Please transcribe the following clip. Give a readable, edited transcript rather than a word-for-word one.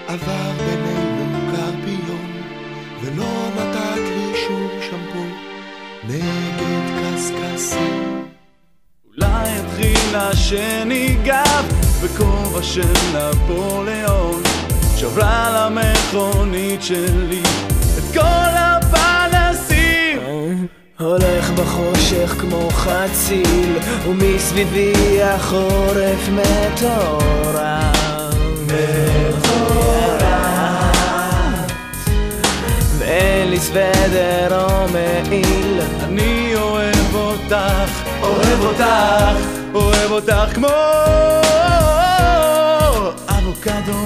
עבר בינינו קרפיון, ולא נתת לי שום שמפו נגד קסקסים. אולי התחיל שניגב בכובע של נפוליאון, שברה למכונית שלי את כל הפנסים. הולך בחושך כמו חציל, ומסביבי החורף מטורף. ואין לי סוודר או מעיל. אני אוהב אותך, אוהב אותך, אוהב אותך כמו אבוקדו